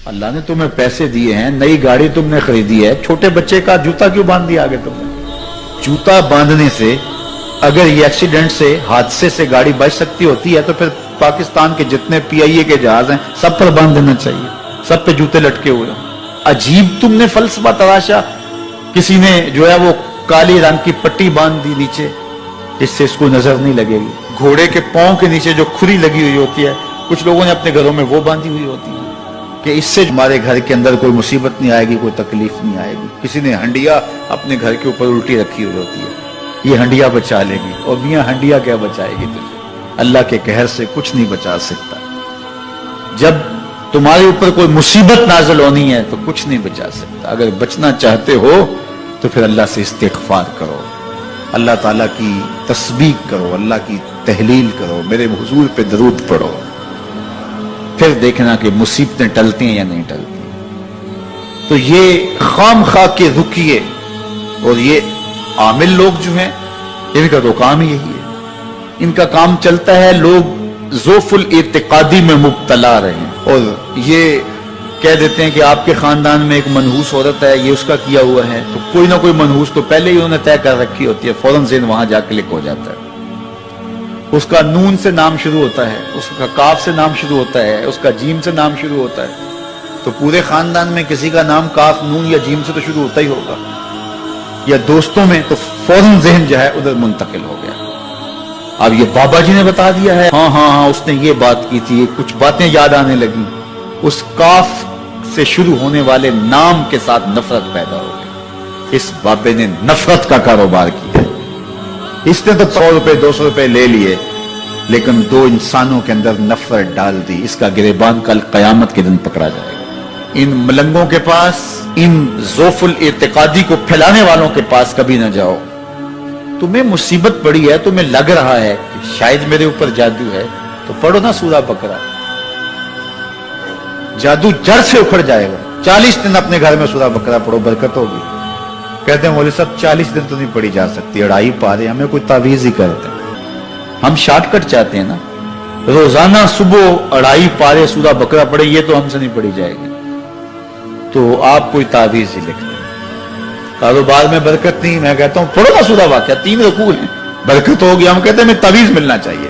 اللہ نے تمہیں پیسے دیے ہیں, نئی گاڑی تم نے خریدی ہے, چھوٹے بچے کا جوتا کیوں باندھ دیا آگے تم نے؟ جوتا باندھنے سے اگر یہ ایکسیڈنٹ سے, حادثے سے گاڑی بچ سکتی ہوتی ہے تو پھر پاکستان کے جتنے پی آئی اے کے جہاز ہیں سب پر باندھ دینا چاہیے, سب پہ جوتے لٹکے ہوئے ہیں. عجیب تم نے فلسفہ تراشا. کسی نے جو ہے وہ کالی رنگ کی پٹی باندھ دی نیچے, جس سے اس کو نظر نہیں لگے گی. گھوڑے کے پاؤں کے نیچے جو کھری لگی ہوئی ہوتی ہے, کچھ لوگوں نے اپنے گھروں میں وہ باندھی ہوئی ہوتی ہے کہ اس سے ہمارے گھر کے اندر کوئی مصیبت نہیں آئے گی, کوئی تکلیف نہیں آئے گی. کسی نے ہنڈیا اپنے گھر کے اوپر الٹی رکھی ہوئی ہوتی ہے, یہ ہنڈیا بچا لے گی. اور میاں ہنڈیا کیا بچائے گی تجھے؟ اللہ کے قہر سے کچھ نہیں بچا سکتا. جب تمہارے اوپر کوئی مصیبت نازل ہونی ہے تو کچھ نہیں بچا سکتا. اگر بچنا چاہتے ہو تو پھر اللہ سے استغفار کرو, اللہ تعالیٰ کی تسبیح کرو, اللہ کی تحلیل کرو, میرے حضور پہ درود پڑھو, پھر دیکھنا کہ مصیبتیں ٹلتی ہیں یا نہیں ٹلتی. تو یہ خام خواہ کے رکیے, اور یہ عامل لوگ جو ہیں ان کا تو کام ہی یہی ہے. ان کا کام چلتا ہے لوگ ذوف الاعتقادی میں مبتلا رہے ہیں, اور یہ کہہ دیتے ہیں کہ آپ کے خاندان میں ایک منحوس عورت ہے, یہ اس کا کیا ہوا ہے, تو کوئی نہ کوئی منحوس تو پہلے ہی انہوں نے طے کر رکھی ہوتی ہے, فوراً ذہن وہاں جا کلک ہو جاتا ہے. اس کا نون سے نام شروع ہوتا ہے, اس کا کاف سے نام شروع ہوتا ہے, اس کا جیم سے نام شروع ہوتا ہے, تو پورے خاندان میں کسی کا نام کاف, نون یا جیم سے تو شروع ہوتا ہی ہوگا, یا دوستوں میں, تو فوراً ذہن جو ہے ادھر منتقل ہو گیا. اب یہ بابا جی نے بتا دیا ہے, ہاں ہاں ہاں اس نے یہ بات کی تھی, کچھ باتیں یاد آنے لگی. اس کاف سے شروع ہونے والے نام کے ساتھ نفرت پیدا ہو گئی. اس بابے نے نفرت کا کاروبار کیا. اس نے تو 100 روپے 200 روپے لے لیے, لیکن دو انسانوں کے اندر نفرت ڈال دی. اس کا گریبان کل قیامت کے دن پکڑا جائے گا. ان ملنگوں کے پاس, ان ذوف الاعتقادی کو پھیلانے والوں کے پاس کبھی نہ جاؤ. تمہیں مصیبت پڑی ہے, تمہیں لگ رہا ہے کہ شاید میرے اوپر جادو ہے, تو پڑھو نا سورہ بقرہ, جادو جڑ سے اکھڑ جائے گا. 40 دن اپنے گھر میں سورہ بقرہ پڑھو, برکت ہوگی. کہتے ہیں مولوی صاحب 40 دن تو نہیں پڑھی جا سکتی, 2.5 پارے, ہمیں کوئی تعویذ ہی کرتے ہیں. ہم شارٹ کٹ چاہتے ہیں نا, روزانہ صبح 2.5 پارے سورہ بقرہ پڑھے, یہ تو ہم سے نہیں پڑھی جائے گی. تو آپ کوئی تعویذ ہی لکھ دیں. کاروبار میں برکت نہیں, میں کہتا ہوں پڑھو نا سورہ واقعہ, 3 رکوع ہیں, برکت ہوگی. ہم کہتے ہیں ہمیں تعویذ ملنا چاہیے,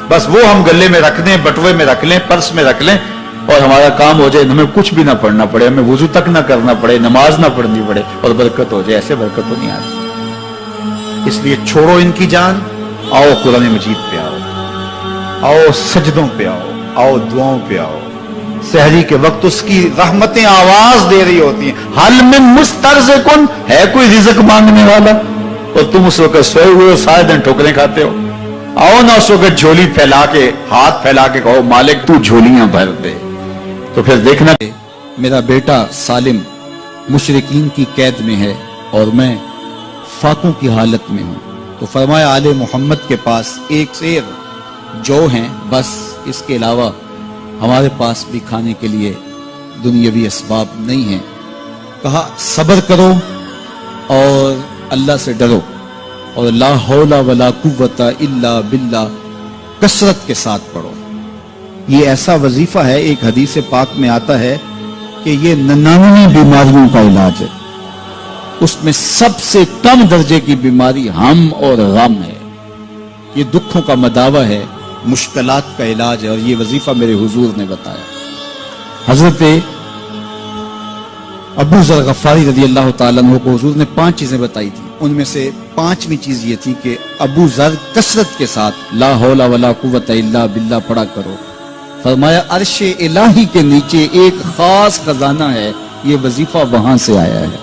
بس وہ ہم گلے میں رکھ دیں, بٹوے میں رکھ لیں, پرس میں رکھ لیں, اور ہمارا کام ہو جائے, ہمیں کچھ بھی نہ پڑھنا پڑے, ہمیں وضو تک نہ کرنا پڑے, نماز نہ پڑھنی پڑے, اور برکت ہو جائے. ایسے برکت تو نہیں آتی. اس لیے چھوڑو ان کی جان, آؤ قرآن مجید پہ آؤ, آؤ سجدوں پہ آؤ, آؤ دعاؤں پہ آؤ. سحری کے وقت اس کی رحمتیں آواز دے رہی ہوتی ہیں, حل من مسترزقن, ہے کوئی رزق مانگنے والا, اور تم اس وقت سوئے ہوئے ہو, سارے دن ٹھوکریں کھاتے ہو. آؤ نا اس وقت جھولی پھیلا کے, ہاتھ پھیلا کے کہو مالک تو جھولیاں بھر دے. تو پھر دیکھنا, میرا بیٹا سالم مشرکین کی قید میں ہے اور میں فاقوں کی حالت میں ہوں. تو فرمایا آل محمد کے پاس ایک سیر جو ہیں, بس اس کے علاوہ ہمارے پاس بھی کھانے کے لیے دنیاوی اسباب نہیں ہیں. کہا صبر کرو اور اللہ سے ڈرو, اور لا حول ولا قوت الا باللہ کثرت کے ساتھ پڑھو. یہ ایسا وظیفہ ہے, ایک حدیث پاک میں آتا ہے کہ یہ 99 بیماریوں کا علاج ہے. اس میں سب سے کم درجے کی بیماری ہم اور غم ہے. یہ دکھوں کا مداوع ہے, مشکلات کا علاج ہے, اور یہ وظیفہ میرے حضور نے بتایا. حضرت ابو ذر غفاری رضی اللہ تعالیٰ عنہ کو حضور نے 5 چیزیں بتائی تھی. ان میں سے 5ویں چیز یہ تھی کہ ابو ذر کثرت کے ساتھ لا حول ولا قوت الا باللہ پڑھا کرو. فرمایا عرش الہی کے نیچے ایک خاص خزانہ ہے, یہ وظیفہ وہاں سے آیا ہے.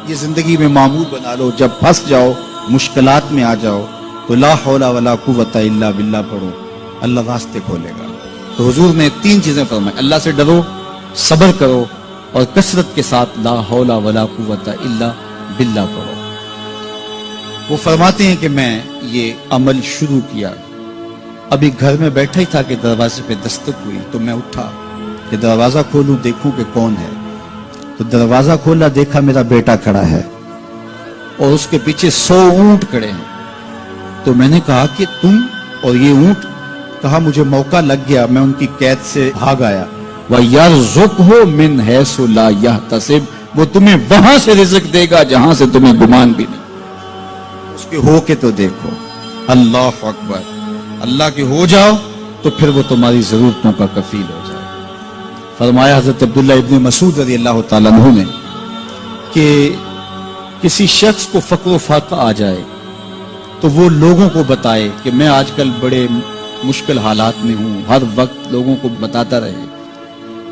یہ زندگی میں معمول بنا لو, جب پھنس جاؤ, مشکلات میں آ جاؤ, تو لا حول ولا قوت الا باللہ پڑھو, اللہ راستے کھولے گا. تو حضور نے 3 چیزیں فرمائی, اللہ سے ڈرو, صبر کرو, اور کثرت کے ساتھ لا حول ولا قوت الا باللہ پڑھو. وہ فرماتے ہیں کہ میں یہ عمل شروع کیا, ابھی گھر میں بیٹھا ہی تھا کہ دروازے پہ دستک ہوئی, تو میں اٹھا کہ دروازہ کھولوں دیکھوں کہ کون ہے. تو دروازہ کھولا, دیکھا میرا بیٹا کھڑا ہے اور اس کے پیچھے 100 اونٹ کھڑے ہیں. تو میں نے کہا کہ تم اور یہ اونٹ؟ کہا مجھے موقع لگ گیا, میں ان کی قید سے بھاگ آیا. وَيَرْزُقْهُ مِنْ حَيْثُ لَا يَحْتَسِبُ, وہ تمہیں وہاں سے رزق دے گا جہاں سے تمہیں گمان بھی نہیں. اس کے ہو کے تو دیکھو. اللہ اکبر. اللہ کے ہو جاؤ تو پھر وہ تمہاری ضرورتوں کا کفیل ہو جائے. فرمایا حضرت عبداللہ ابن مسعود رضی اللہ تعالیٰ عنہ نے کہ کسی شخص کو فقر و فاقہ آ جائے تو وہ لوگوں کو بتائے کہ میں آج کل بڑے مشکل حالات میں ہوں, ہر وقت لوگوں کو بتاتا رہے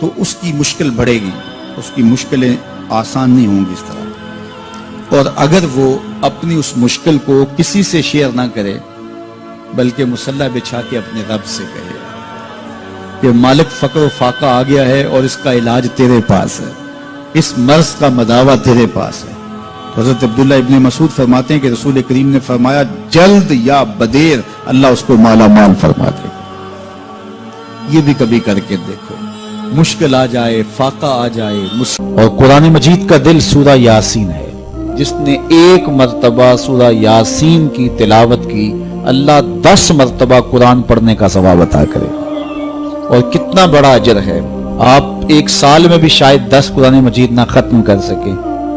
تو اس کی مشکل بڑھے گی, اس کی مشکلیں آسان نہیں ہوں گی اس طرح. اور اگر وہ اپنی اس مشکل کو کسی سے شیئر نہ کرے بلکہ مصلی بچھا کے اپنے رب سے کہے کہ مالک فقر و فاقہ آ گیا ہے اور اس کا علاج تیرے پاس ہے, اس مرض کا مداوع تیرے پاس ہے. تو حضرت عبداللہ ابن مسعود فرماتے ہیں کہ رسول کریم نے فرمایا جلد یا بدیر اللہ اس کو مالا مال فرما دے. یہ بھی کبھی کر کے دیکھو, مشکل آ جائے, فاقہ آ جائے. اور قرآن مجید کا دل سورہ یاسین ہے. جس نے ایک مرتبہ سورہ یاسین کی تلاوت کی اللہ 10 مرتبہ قرآن پڑھنے کا ثواب عطا کرے. اور کتنا بڑا اجر ہے. آپ ایک سال میں بھی شاید 10 قرآن مجید نہ ختم کر سکیں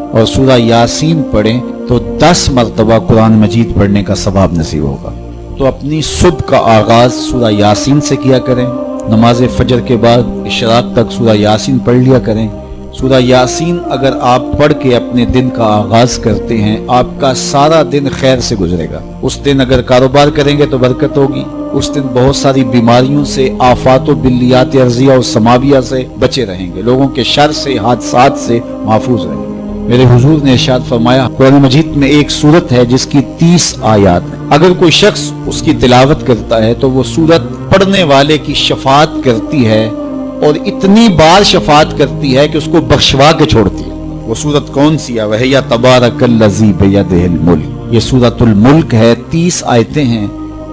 اور سورہ یاسین پڑھیں تو 10 مرتبہ قرآن مجید پڑھنے کا ثواب نصیب ہوگا. تو اپنی صبح کا آغاز سورہ یاسین سے کیا کریں, نماز فجر کے بعد اشراق تک سورہ یاسین پڑھ لیا کریں. سورہ یاسین اگر آپ پڑھ کے اپنے دن کا آغاز کرتے ہیں آپ کا سارا دن خیر سے گزرے گا. اس دن اگر کاروبار کریں گے تو برکت ہوگی, اس دن بہت ساری بیماریوں سے, آفات و بلیات ارضیہ اور سماویہ سے بچے رہیں گے, لوگوں کے شر سے, حادثات سے محفوظ رہیں گے. میرے حضور نے ارشاد فرمایا قرآن مجید میں ایک سورت ہے جس کی 30 آیات ہیں, اگر کوئی شخص اس کی تلاوت کرتا ہے تو وہ سورت پڑھنے والے کی شفاعت کرتی ہے اور اتنی بار شفاعت کرتی ہے کہ اس کو بخشوا کے چھوڑتی ہے. وہ سورت کون سی ہے؟ وَهِيَ تَبَارَكَ الَّذِي بِيَدِهِ الْمُلْكُ. یہ سورۃ الملک ہے, 30 آیتیں ہیں.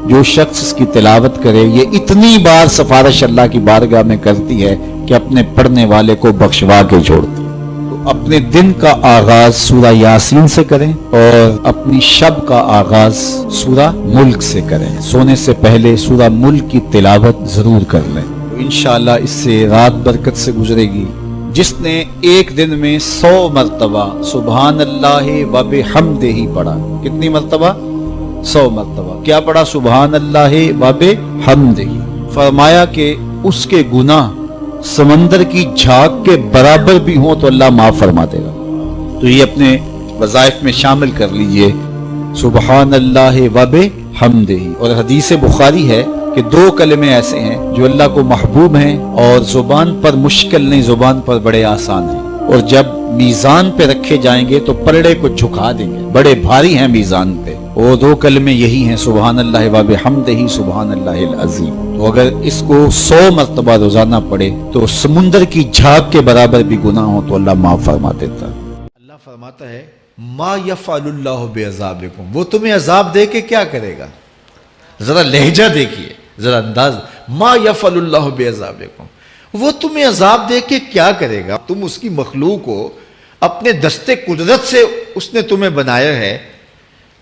جو شخص اس کی تلاوت کرے یہ اتنی بار سفارش اللہ کی بارگاہ میں کرتی ہے کہ اپنے پڑھنے والے کو بخشوا کے چھوڑتی ہے. تو اپنے دن کا آغاز سورہ یاسین سے کریں اور اپنی شب کا آغاز سورہ ملک سے کریں. سونے سے پہلے سورہ ملک کی تلاوت ضرور کر لیں, تو انشاءاللہ اس سے رات برکت سے گزرے گی. جس نے ایک دن میں 100 مرتبہ سبحان اللہ و بحمدہ پڑھا, کتنی مرتبہ؟ 100 مرتبہ. کیا پڑھا؟ سبحان اللہ و بحمدہ. فرمایا کہ اس کے گناہ سمندر کی جھاگ کے برابر بھی ہوں تو اللہ معاف فرما دے گا. تو یہ اپنے وظائف میں شامل کر لیجئے سبحان اللہ و بحمدہ. اور حدیث بخاری ہے کہ 2 کلمے ایسے ہیں جو اللہ کو محبوب ہیں اور زبان پر مشکل نہیں, زبان پر بڑے آسان ہیں, اور جب میزان پہ رکھے جائیں گے تو پلڑے کو جھکا دیں گے, بڑے بھاری ہیں میزان پہ. وہ 2 کلمے یہی ہیں سبحان اللہ و بحمدہ سبحان اللہ العظیم. تو اگر اس کو 100 مرتبہ روزانہ پڑھے تو سمندر کی جھاگ کے برابر بھی گناہ ہو تو اللہ معاف فرما دیتا. اللہ فرماتا ہے ما یفعل اللہ بعذابکم, وہ تمہیں عذاب دے کے کیا کرے گا. ذرا لہجہ دیکھیے, ذرا انداز. ما یفعل اللہ بعذابکم, وہ تمہیں عذاب دے کے کیا کرے گا. تم اس کی مخلوق ہو, اپنے دستے قدرت سے اس نے تمہیں بنایا ہے,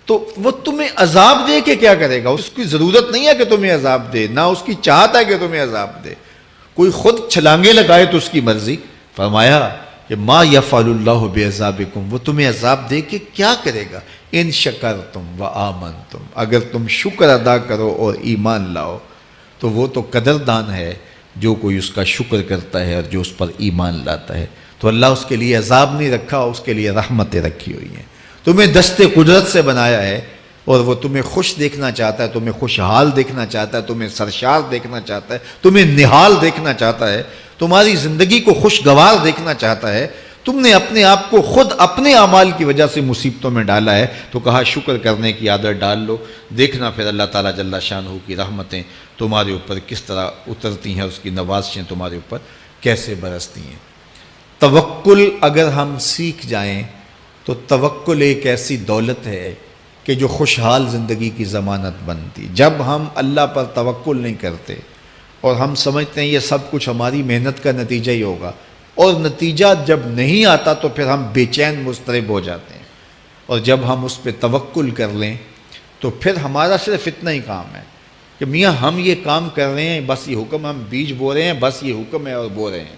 تو وہ تمہیں عذاب دے کے کیا کرے گا. اس کی ضرورت نہیں ہے کہ تمہیں عذاب دے, نہ اس کی چاہت ہے کہ تمہیں عذاب دے. کوئی خود چھلانگے لگائے تو اس کی مرضی. فرمایا کہ ما یفعل اللہ بعذابکم, وہ تمہیں عذاب دے کے کیا کرے گا. ان شکرتم و آمنتم, اگر تم شکر ادا کرو اور ایمان لاؤ تو وہ تو قدردان ہے جو کوئی اس کا شکر کرتا ہے اور جو اس پر ایمان لاتا ہے. تو اللہ اس کے لیے عذاب نہیں رکھا, اس کے لیے رحمتیں رکھی ہوئی ہیں. تمہیں دستے قدرت سے بنایا ہے اور وہ تمہیں خوش دیکھنا چاہتا ہے, تمہیں خوشحال دیکھنا چاہتا ہے, تمہیں سرشار دیکھنا چاہتا ہے, تمہیں نہال دیکھنا چاہتا ہے, تمہاری زندگی کو خوشگوار دیکھنا چاہتا ہے. تم نے اپنے آپ کو خود اپنے اعمال کی وجہ سے مصیبتوں میں ڈالا ہے, تو کہا شکر کرنے کی عادت ڈال لو, دیکھنا پھر اللہ تعالیٰ جل شانہ کی رحمتیں تمہارے اوپر کس طرح اترتی ہیں, اس کی نوازشیں تمہارے اوپر کیسے برستی ہیں. توکل اگر ہم سیکھ جائیں تو توکل ایک ایسی دولت ہے کہ جو خوشحال زندگی کی ضمانت بنتی. جب ہم اللہ پر توکل نہیں کرتے اور ہم سمجھتے ہیں یہ سب کچھ ہماری محنت کا نتیجہ ہی ہوگا, اور نتیجہ جب نہیں آتا تو پھر ہم بے چین مضطرب ہو جاتے ہیں. اور جب ہم اس پہ توکل کر لیں تو پھر ہمارا صرف اتنا ہی کام ہے کہ میاں ہم یہ کام کر رہے ہیں، بس یہ حکم، ہم بیج بو رہے ہیں، بس یہ حکم ہے اور بو رہے ہیں،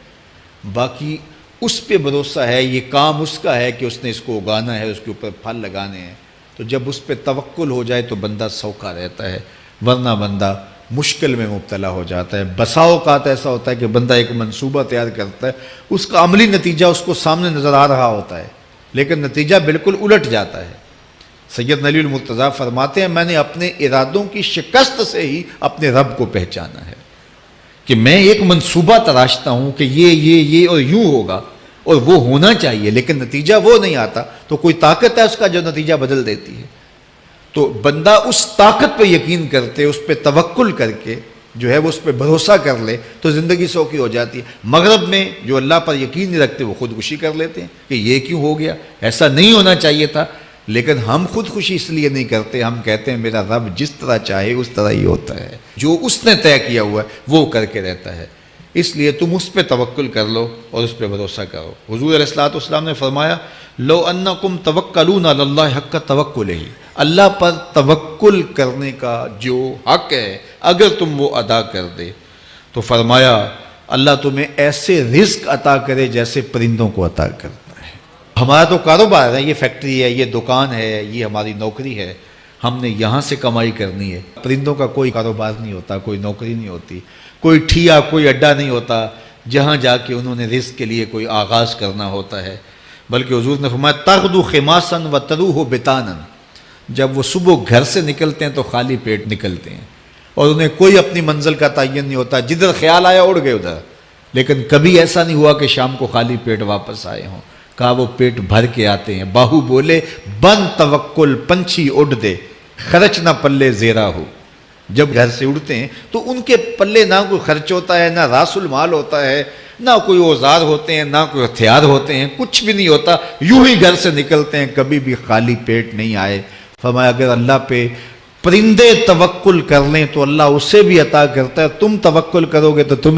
باقی اس پہ بھروسہ ہے، یہ کام اس کا ہے کہ اس نے اس کو اگانا ہے، اس کے اوپر پھل لگانے ہیں۔ تو جب اس پہ توکل ہو جائے تو بندہ سوکھا رہتا ہے، ورنہ بندہ مشکل میں مبتلا ہو جاتا ہے۔ بسا اوقات ایسا ہوتا ہے کہ بندہ ایک منصوبہ تیار کرتا ہے، اس کا عملی نتیجہ اس کو سامنے نظر آ رہا ہوتا ہے، لیکن نتیجہ بالکل الٹ جاتا ہے۔ سید علی المرتضیٰ فرماتے ہیں میں نے اپنے ارادوں کی شکست سے ہی اپنے رب کو پہچانا ہے، کہ میں ایک منصوبہ تراشتا ہوں کہ یہ اور یوں ہوگا اور وہ ہونا چاہیے، لیکن نتیجہ وہ نہیں آتا، تو کوئی طاقت ہے اس کا جو نتیجہ بدل دیتی ہے۔ تو بندہ اس طاقت پہ یقین کرتے، اس پہ توکل کر کے جو ہے وہ اس پہ بھروسہ کر لے تو زندگی سوکھی ہو جاتی ہے۔ مغرب میں جو اللہ پر یقین نہیں رکھتے وہ خودکشی کر لیتے ہیں کہ یہ کیوں ہو گیا، ایسا نہیں ہونا چاہیے تھا، لیکن ہم خودکشی اس لیے نہیں کرتے، ہم کہتے ہیں میرا رب جس طرح چاہے اس طرح ہی ہوتا ہے، جو اس نے طے کیا ہوا ہے وہ کر کے رہتا ہے، اس لیے تم اس پہ توکل کر لو اور اس پہ بھروسہ کرو۔ حضور علیہ الصلوۃ والسلام نے فرمایا لو انکم توکلون علی اللہ حق توکلہ، اللہ پر توکل کرنے کا جو حق ہے اگر تم وہ ادا کر دے تو فرمایا اللہ تمہیں ایسے رزق عطا کرے جیسے پرندوں کو عطا کرتا ہے۔ ہمارا تو کاروبار ہے، یہ فیکٹری ہے، یہ دکان ہے، یہ ہماری نوکری ہے، ہم نے یہاں سے کمائی کرنی ہے۔ پرندوں کا کوئی کاروبار نہیں ہوتا، کوئی نوکری نہیں ہوتی، کوئی ٹھیا، کوئی اڈا نہیں ہوتا جہاں جا کے انہوں نے رزق کے لیے کوئی آغاز کرنا ہوتا ہے، بلکہ حضور نے فرمایا تغدو خماسا وتروح بطانا، جب وہ صبح گھر سے نکلتے ہیں تو خالی پیٹ نکلتے ہیں اور انہیں کوئی اپنی منزل کا تعین نہیں ہوتا، جدھر خیال آیا اڑ گئے ادھر، لیکن کبھی ایسا نہیں ہوا کہ شام کو خالی پیٹ واپس آئے ہوں، کہا وہ پیٹ بھر کے آتے ہیں۔ باہو بولے بن توکل پنچھی اڑ دے، خرچ نہ پلے زیرا ہو، جب گھر سے اڑتے ہیں تو ان کے پلے نہ کوئی خرچ ہوتا ہے، نہ راس المال ہوتا ہے، نہ کوئی اوزار ہوتے ہیں، نہ کوئی ہتھیار ہوتے ہیں، کچھ بھی نہیں ہوتا، یوں ہی گھر سے نکلتے ہیں، کبھی بھی خالی پیٹ نہیں آئے۔ فرمایا اگر اللہ پہ پرندے توکل کر لیں تو اللہ اسے بھی عطا کرتا ہے، تم توکل کرو گے تو تم